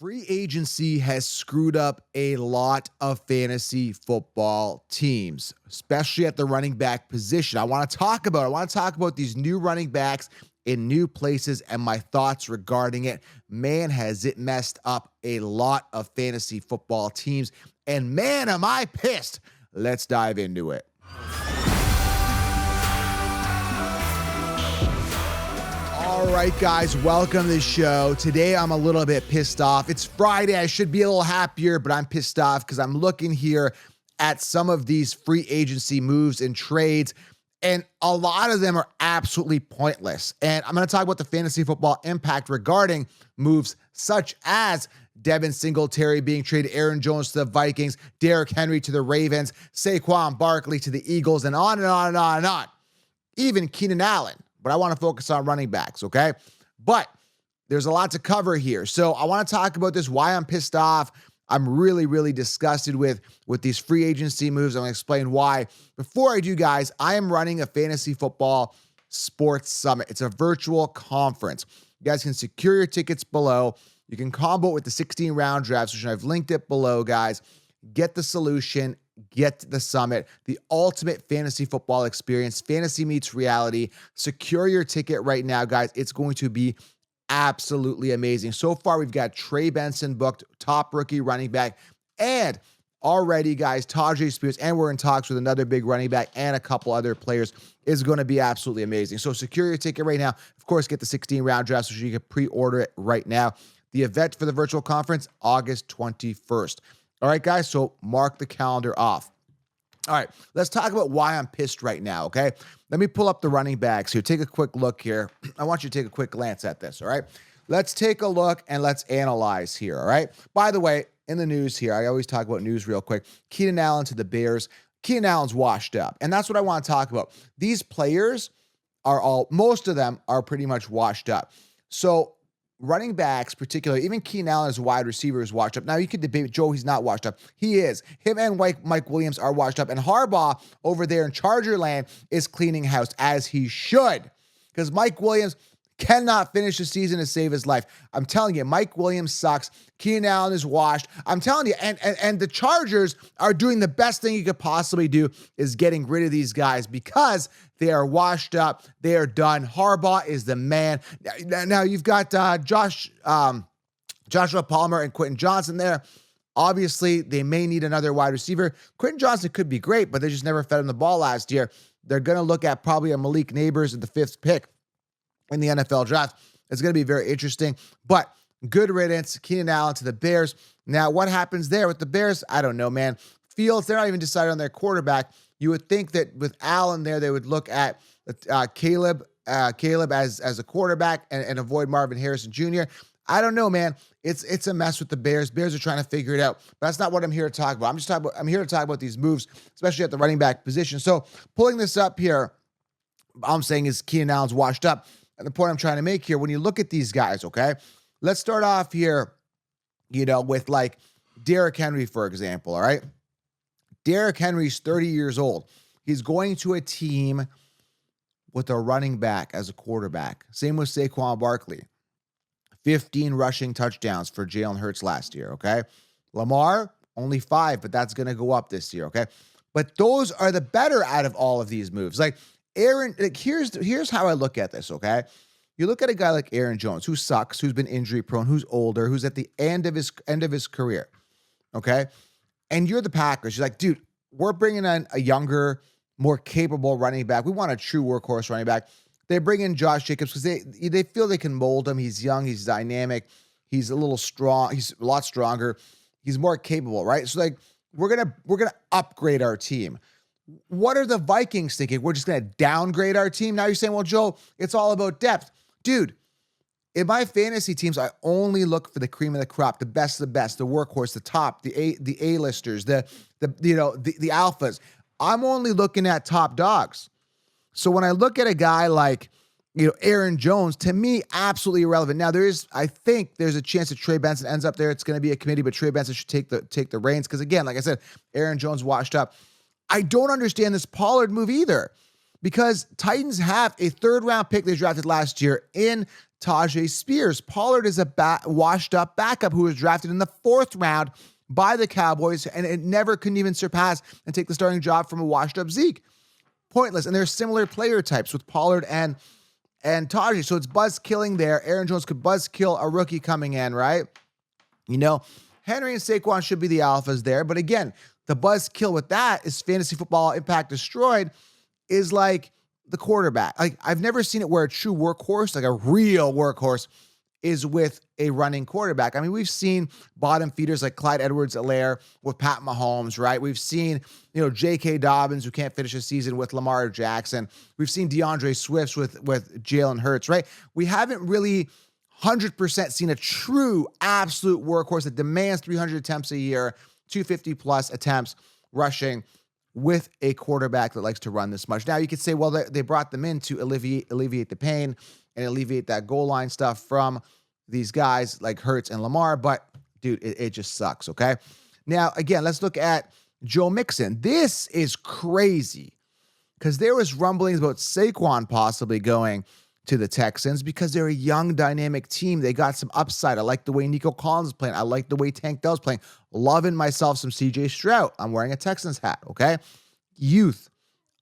Free agency has screwed up a lot of fantasy football teams, especially at the running back position. I want to talk about these new running backs in new places and my thoughts regarding it. Man, has it messed up a lot of fantasy football teams, and man, am I pissed. Let's dive into it. All right, guys, welcome to the show. Today, I'm a little bit pissed off. It's Friday. I should be a little happier, but I'm pissed off because I'm looking here at some of these free agency moves and trades, and a lot of them are absolutely pointless. And I'm going to talk about the fantasy football impact regarding moves such as Devin Singletary being traded, Aaron Jones to the Vikings, Derrick Henry to the Ravens, Saquon Barkley to the Eagles, and on and on and on and on. Even Keenan Allen. But I want to focus on running backs, okay? But there's a lot to cover here. So I want to talk about this, why I'm pissed off. I'm really disgusted with these free agency moves. I'm going to explain why. Before I do, guys, I am running a fantasy football sports summit. It's a virtual conference. You guys can secure your tickets below. You can combo it with the 16-round draft session. I've linked it below, guys. Get the solution. Get the summit, the ultimate fantasy football experience. Fantasy meets reality. Secure your ticket right now, guys. It's going to be absolutely amazing. So far, we've got Trey Benson booked, top rookie running back, and already, guys, Tajay Spears, and we're in talks with another big running back and a couple other players. Is going to be absolutely amazing. So secure your ticket right now. Of course, get the 16-round draft so you can pre-order it right now. The event for the virtual conference, August 21st. All right, guys, so mark the calendar off. All right, let's talk about why I'm pissed right now, okay? Let me pull up the running backs here. Take a quick look here. I want you to take a quick glance at this, all right? Let's take a look and let's analyze here, all right? By the way, in the news here, I always talk about news real quick. Keenan Allen to the Bears. Keenan Allen's washed up, and that's what I want to talk about. These players most of them are pretty much washed up. So running backs, particularly, even Keenan Allen as a wide receiver is washed up. Now, you could debate Joe, he's not washed up. He is. Him and Mike Williams are washed up. And Harbaugh over there in Charger land is cleaning house, as he should. Because Mike Williams cannot finish the season to save his life. I'm telling you, Mike Williams sucks. Keenan Allen is washed. I'm telling you, and the Chargers are doing the best thing you could possibly do, is getting rid of these guys because they are washed up. They are done. Harbaugh is the man. Now you've got Joshua Palmer and Quentin Johnson there. Obviously, they may need another wide receiver. Quentin Johnson could be great, but they just never fed him the ball last year. They're going to look at probably a Malik Neighbors at the 5th pick in the NFL draft. It's going to be very interesting, but good riddance. Keenan Allen to the Bears. Now, what happens there with the Bears? I don't know, man. Fields, they're not even decided on their quarterback. You would think that with Allen there, they would look at Caleb as a quarterback and avoid Marvin Harrison Jr. I don't know, man. It's a mess with the Bears. Bears are trying to figure it out. But that's not what I'm here to talk about. I'm here to talk about these moves, especially at the running back position. So pulling this up here, all I'm saying is Keenan Allen's washed up. And the point I'm trying to make here, when you look at these guys, okay, let's start off here, with like Derrick Henry, for example, all right? Derrick Henry's 30 years old. He's going to a team with a running back as a quarterback. Same with Saquon Barkley. 15 rushing touchdowns for Jalen Hurts last year, okay? Lamar, only 5, but that's going to go up this year, okay? But those are the better out of all of these moves. Like, Aaron, here's how I look at this, okay? You look at a guy like Aaron Jones, who sucks, who's been injury prone, who's older, who's at the end of his career, okay? And you're the Packers. You're like, dude, we're bringing in a younger, more capable running back. We want a true workhorse running back. They bring in Josh Jacobs because they feel they can mold him. He's young, he's dynamic, he's a little strong, he's a lot stronger, he's more capable, right? So like, we're gonna upgrade our team. What are the Vikings thinking? We're just going to downgrade our team? Now you're saying, well, Joe, it's all about depth. Dude, in my fantasy teams, I only look for the cream of the crop, the best of the best, the workhorse, the top, the A-listers, the alphas. I'm only looking at top dogs. So when I look at a guy like, Aaron Jones, to me, absolutely irrelevant. Now, I think there's a chance that Trey Benson ends up there. It's going to be a committee, but Trey Benson should take the reins. Because again, like I said, Aaron Jones washed up. I don't understand this Pollard move either, because Titans have a 3rd-round pick they drafted last year in Tajay Spears. Pollard is a washed up backup who was drafted in the 4th round by the Cowboys, and it never couldn't even surpass and take the starting job from a washed up Zeke. Pointless. And there's similar player types with Pollard and Tajay. So it's buzz killing there. Aaron Jones could buzz kill a rookie coming in, right? Henry and Saquon should be the alphas there. But again, the buzz kill with that is fantasy football impact destroyed is like the quarterback. Like I've never seen it where a true workhorse, like a real workhorse, is with a running quarterback. I mean, we've seen bottom feeders like Clyde Edwards-Helaire with Pat Mahomes, right? We've seen, J.K. Dobbins who can't finish a season with Lamar Jackson. We've seen DeAndre Swift with Jalen Hurts, right? We haven't really 100% seen a true absolute workhorse that demands 300 attempts a year, 250 plus attempts rushing with a quarterback that likes to run this much. Now you could say, well, they brought them in to alleviate the pain and alleviate that goal line stuff from these guys like Hurts and Lamar. But, dude, it just sucks, okay? Now, again, let's look at Joe Mixon. This is crazy because there was rumblings about Saquon possibly going to the Texans because they're a young, dynamic team. They got some upside. I like the way Nico Collins is playing. I like the way Tank Dell's playing. Loving myself some CJ Stroud. I'm wearing a Texans hat, okay? Youth,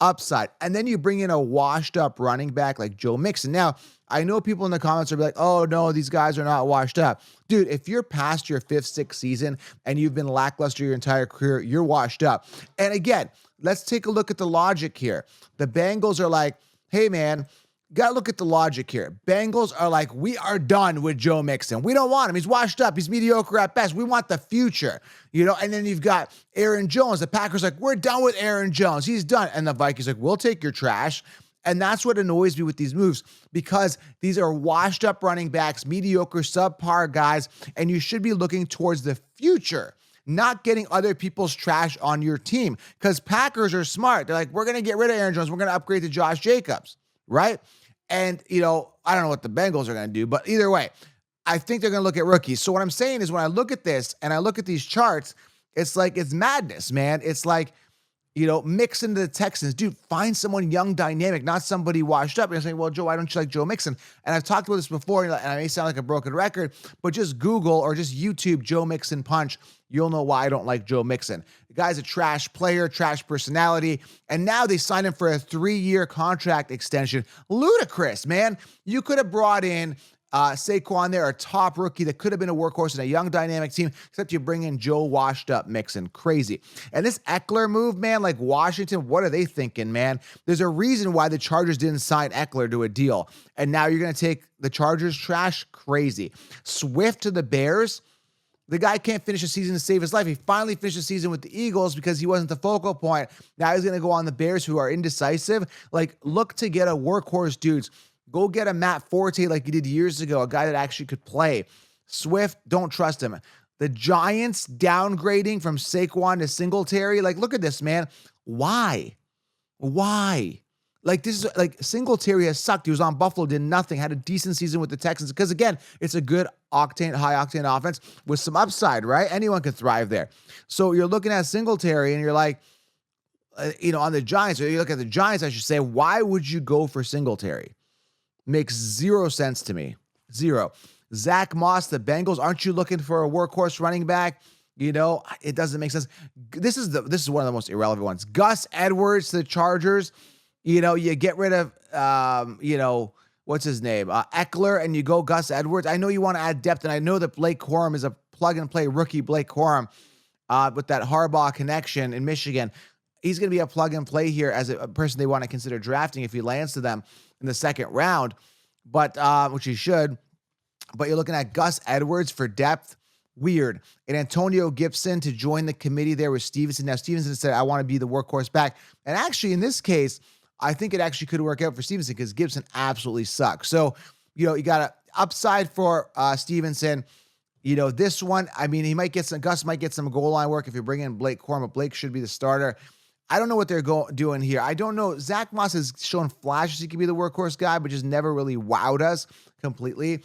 upside. And then you bring in a washed-up running back like Joe Mixon. Now, I know people in the comments are like, oh, no, these guys are not washed up. Dude, if you're past your 5th, 6th season and you've been lackluster your entire career, you're washed up. And again, let's take a look at the logic here. The Bengals are like, hey, man, got to look at the logic here. Bengals are like, we are done with Joe Mixon. We don't want him. He's washed up. He's mediocre at best. We want the future, and then you've got Aaron Jones. The Packers like, we're done with Aaron Jones. He's done. And the Vikings like, we'll take your trash. And that's what annoys me with these moves because these are washed up running backs, mediocre, subpar guys, and you should be looking towards the future, not getting other people's trash on your team because Packers are smart. They're like, we're going to get rid of Aaron Jones. We're going to upgrade to Josh Jacobs, right? And, I don't know what the Bengals are going to do, but either way, I think they're going to look at rookies. So what I'm saying is when I look at this and I look at these charts, it's like, it's madness, man. It's like, mix into the Texans. Dude, find someone young, dynamic, not somebody washed up. And you're saying, well, Joe, why don't you like Joe Mixon? And I've talked about this before, and I may sound like a broken record, but just Google or just YouTube Joe Mixon punch. You'll know why I don't like Joe Mixon. The guy's a trash player, trash personality, and now they signed him for a 3-year contract extension. Ludicrous, man. You could have brought in Saquon there, a top rookie that could have been a workhorse in a young dynamic team, except you bring in Joe washed up Mixon. Crazy. And this Eckler move, man, like Washington, what are they thinking, man? There's a reason why the Chargers didn't sign Eckler to a deal. And now you're going to take the Chargers trash? Crazy. Swift to the Bears. The guy can't finish a season to save his life. He finally finished the season with the Eagles because he wasn't the focal point. Now he's going to go on the Bears who are indecisive. Like, look to get a workhorse, dudes. Go get a Matt Forte like you did years ago, a guy that actually could play. Swift, don't trust him. The Giants downgrading from Saquon to Singletary. Like, look at this, man. Why? Like, this is like Singletary has sucked. He was on Buffalo, did nothing, had a decent season with the Texans. Because again, it's a good high octane offense with some upside, right? Anyone could thrive there. So you're looking at Singletary and you're like, on the Giants, or you look at the Giants, I should say, why would you go for Singletary? Makes zero sense to me. Zero. Zach Moss, the Bengals, aren't you looking for a workhorse running back? It doesn't make sense. This is one of the most irrelevant ones. Gus Edwards to the Chargers. You get rid of, what's his name? Eckler, and you go Gus Edwards. I know you want to add depth, and I know that Blake Corum is a plug-and-play rookie, Blake Corum, with that Harbaugh connection in Michigan. He's going to be a plug-and-play here as a person they want to consider drafting if he lands to them in the 2nd round, but which he should. But you're looking at Gus Edwards for depth. Weird. And Antonio Gibson to join the committee there with Stevenson. Now, Stevenson said, I want to be the workhorse back. And actually, in this case, I think it actually could work out for Stevenson because Gibson absolutely sucks. So, you got an upside for Stevenson. This one, I mean, Gus might get some goal line work if you bring in Blake Corum, but Blake should be the starter. I don't know what they're doing here. I don't know. Zach Moss has shown flashes he could be the workhorse guy, but just never really wowed us completely.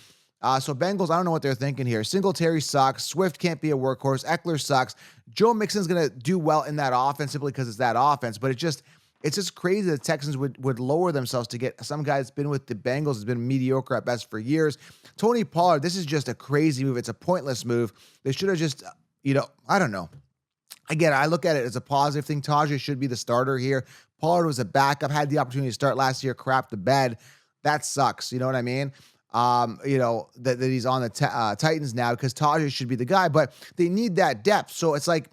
So Bengals, I don't know what they're thinking here. Singletary sucks. Swift can't be a workhorse. Eckler sucks. Joe Mixon's going to do well in that offense simply because it's that offense, but It's just crazy that the Texans would lower themselves to get some guy that's been with the Bengals, has been mediocre at best for years. Tony Pollard, this is just a crazy move. It's a pointless move. They should have just, I don't know. Again, I look at it as a positive thing. Tajay should be the starter here. Pollard was a backup, had the opportunity to start last year, crapped the bed. That sucks. You know what I mean? That he's on the Titans now because Tajay should be the guy, but they need that depth. So it's like,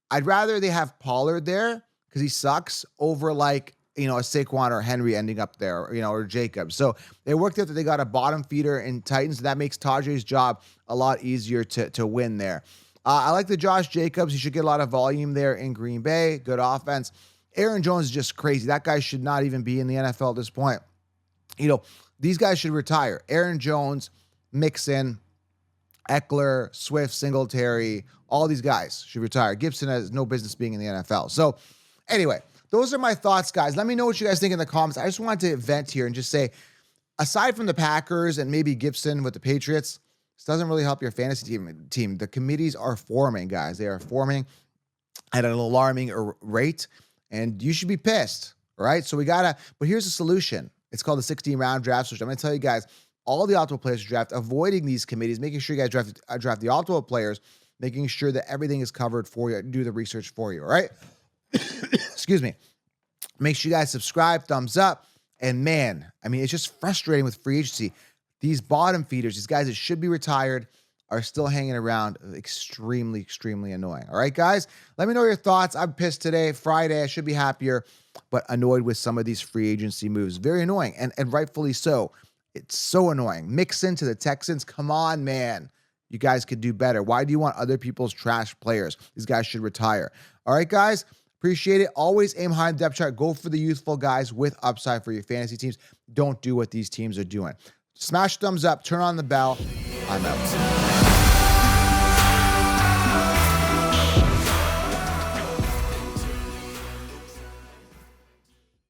I'd rather they have Pollard there because he sucks over like, a Saquon or Henry ending up there, or Jacob. So they worked out that they got a bottom feeder in Titans. That makes Tajay's job a lot easier to win there. I like the Josh Jacobs. He should get a lot of volume there in Green Bay. Good offense. Aaron Jones is just crazy. That guy should not even be in the NFL at this point. These guys should retire. Aaron Jones, Mixon, Eckler, Swift, Singletary, all these guys should retire. Gibson has no business being in the NFL. So anyway, those are my thoughts, guys. Let me know what you guys think in the comments. I just wanted to vent here and just say, aside from the Packers and maybe Gibson with the Patriots, this doesn't really help your fantasy team. The committees are forming, guys. They are forming at an alarming rate, and you should be pissed, right? So but here's the solution. It's called the 16-round draft solution. I'm going to tell you guys all the optimal players to draft, avoiding these committees, making sure you guys draft the optimal players, making sure that everything is covered for you, do the research for you, all right? Excuse me. Make sure you guys subscribe, thumbs up, and man, it's just frustrating with free agency. These bottom feeders, these guys that should be retired, are still hanging around. Extremely, extremely annoying. All right, guys? Let me know your thoughts. I'm pissed today. Friday, I should be happier, but annoyed with some of these free agency moves. Very annoying, and rightfully so. It's so annoying. Mixon to the Texans. Come on, man. You guys could do better. Why do you want other people's trash players? These guys should retire. All right, guys? Appreciate it. Always aim high in the depth chart. Go for the youthful guys with upside for your fantasy teams. Don't do what these teams are doing. Smash thumbs up. Turn on the bell. I'm out.